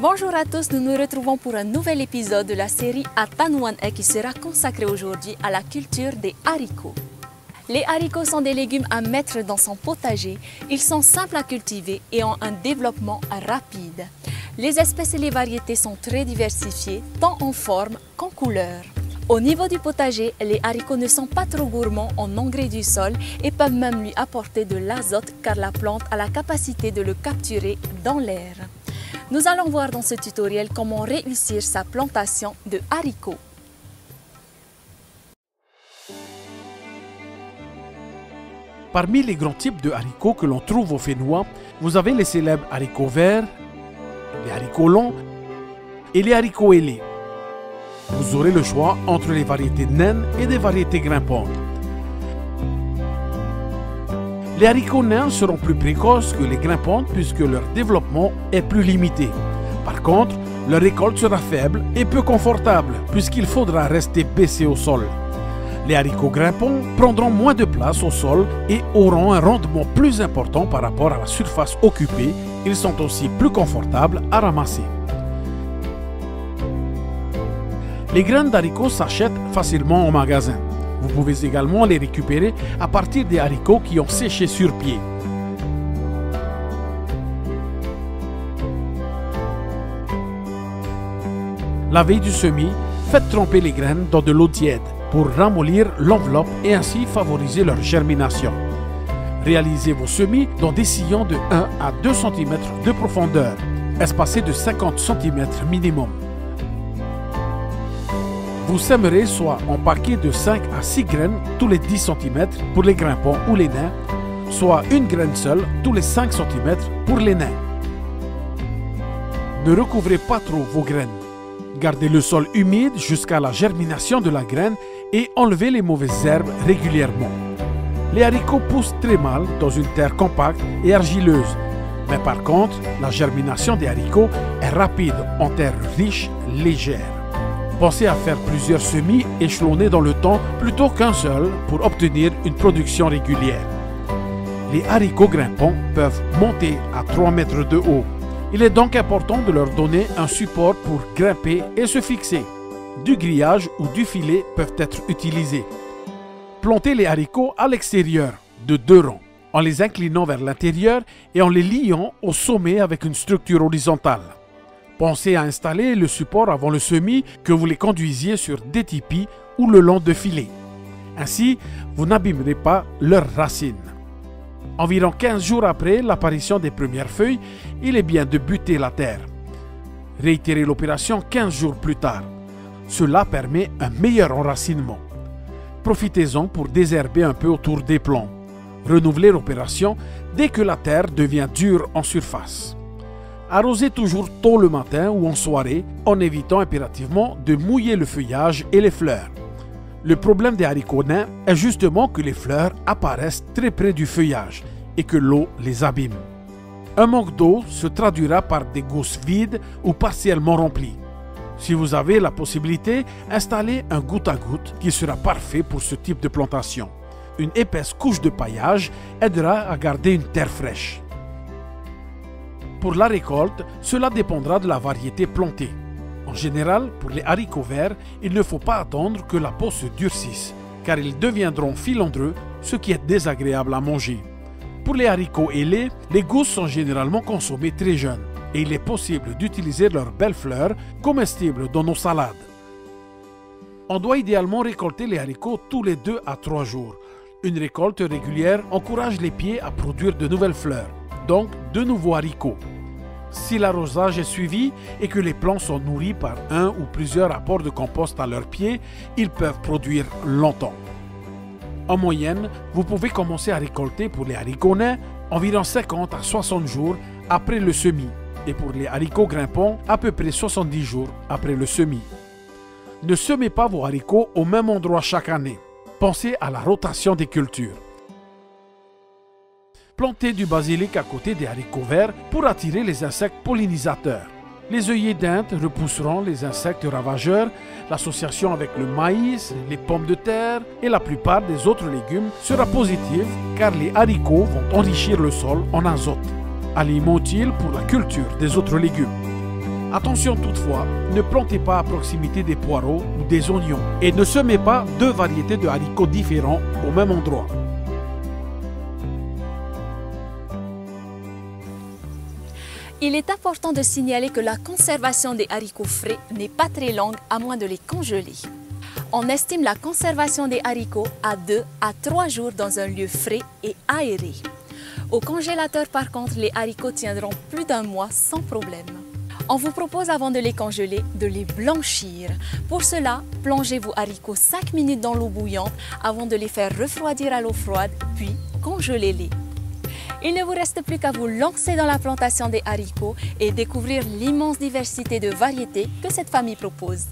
Bonjour à tous, nous nous retrouvons pour un nouvel épisode de la série Atanuan'e qui sera consacrée aujourd'hui à la culture des haricots. Les haricots sont des légumes à mettre dans son potager. Ils sont simples à cultiver et ont un développement rapide. Les espèces et les variétés sont très diversifiées, tant en forme qu'en couleur. Au niveau du potager, les haricots ne sont pas trop gourmands en engrais du sol et peuvent même lui apporter de l'azote car la plante a la capacité de le capturer dans l'air. Nous allons voir dans ce tutoriel comment réussir sa plantation de haricots. Parmi les grands types de haricots que l'on trouve au Fénois, vous avez les célèbres haricots verts, les haricots longs et les haricots ailés. Vous aurez le choix entre les variétés naines et des variétés grimpantes. Les haricots nains seront plus précoces que les grimpantes puisque leur développement est plus limité. Par contre, leur récolte sera faible et peu confortable puisqu'il faudra rester baissé au sol. Les haricots grimpants prendront moins de place au sol et auront un rendement plus important par rapport à la surface occupée. Ils sont aussi plus confortables à ramasser. Les graines d'haricots s'achètent facilement en magasin. Vous pouvez également les récupérer à partir des haricots qui ont séché sur pied. La veille du semis, faites tremper les graines dans de l'eau tiède pour ramollir l'enveloppe et ainsi favoriser leur germination. Réalisez vos semis dans des sillons de 1 à 2 cm de profondeur, espacés de 50 cm minimum. Vous sèmerez soit en paquets de 5 à 6 graines tous les 10 cm pour les grimpants ou les nains, soit une graine seule tous les 5 cm pour les nains. Ne recouvrez pas trop vos graines. Gardez le sol humide jusqu'à la germination de la graine et enlevez les mauvaises herbes régulièrement. Les haricots poussent très mal dans une terre compacte et argileuse, mais par contre, la germination des haricots est rapide en terre riche, légère. Pensez à faire plusieurs semis échelonnés dans le temps plutôt qu'un seul pour obtenir une production régulière. Les haricots grimpants peuvent monter à 3 mètres de haut. Il est donc important de leur donner un support pour grimper et se fixer. Du grillage ou du filet peuvent être utilisés. Plantez les haricots à l'extérieur, de 2 rangs, en les inclinant vers l'intérieur et en les liant au sommet avec une structure horizontale. Pensez à installer le support avant le semis, que vous les conduisiez sur des tipis ou le long de filets. Ainsi, vous n'abîmerez pas leurs racines. Environ 15 jours après l'apparition des premières feuilles, il est bien de buter la terre. Réitérez l'opération 15 jours plus tard. Cela permet un meilleur enracinement. Profitez-en pour désherber un peu autour des plants. Renouvelez l'opération dès que la terre devient dure en surface. Arrosez toujours tôt le matin ou en soirée en évitant impérativement de mouiller le feuillage et les fleurs. Le problème des haricots nains est justement que les fleurs apparaissent très près du feuillage et que l'eau les abîme. Un manque d'eau se traduira par des gousses vides ou partiellement remplies. Si vous avez la possibilité, installez un goutte à goutte qui sera parfait pour ce type de plantation. Une épaisse couche de paillage aidera à garder une terre fraîche. Pour la récolte, cela dépendra de la variété plantée. En général, pour les haricots verts, il ne faut pas attendre que la peau se durcisse, car ils deviendront filandreux, ce qui est désagréable à manger. Pour les haricots ailés, les gousses sont généralement consommées très jeunes, et il est possible d'utiliser leurs belles fleurs comestibles dans nos salades. On doit idéalement récolter les haricots tous les 2 à 3 jours. Une récolte régulière encourage les pieds à produire de nouvelles fleurs, donc de nouveaux haricots. Si l'arrosage est suivi et que les plants sont nourris par un ou plusieurs apports de compost à leurs pieds, ils peuvent produire longtemps. En moyenne, vous pouvez commencer à récolter pour les haricots nains environ 50 à 60 jours après le semis et pour les haricots grimpants à peu près 70 jours après le semis. Ne semez pas vos haricots au même endroit chaque année. Pensez à la rotation des cultures. Plantez du basilic à côté des haricots verts pour attirer les insectes pollinisateurs. Les œillets d'Inde repousseront les insectes ravageurs. L'association avec le maïs, les pommes de terre et la plupart des autres légumes sera positive car les haricots vont enrichir le sol en azote, aliment utile pour la culture des autres légumes. Attention toutefois, ne plantez pas à proximité des poireaux ou des oignons et ne semez pas deux variétés de haricots différents au même endroit. Il est important de signaler que la conservation des haricots frais n'est pas très longue à moins de les congeler. On estime la conservation des haricots à 2 à 3 jours dans un lieu frais et aéré. Au congélateur par contre, les haricots tiendront plus d'1 mois sans problème. On vous propose avant de les congeler de les blanchir. Pour cela, plongez vos haricots 5 minutes dans l'eau bouillante avant de les faire refroidir à l'eau froide, puis congelez-les. Il ne vous reste plus qu'à vous lancer dans la plantation des haricots et découvrir l'immense diversité de variétés que cette famille propose.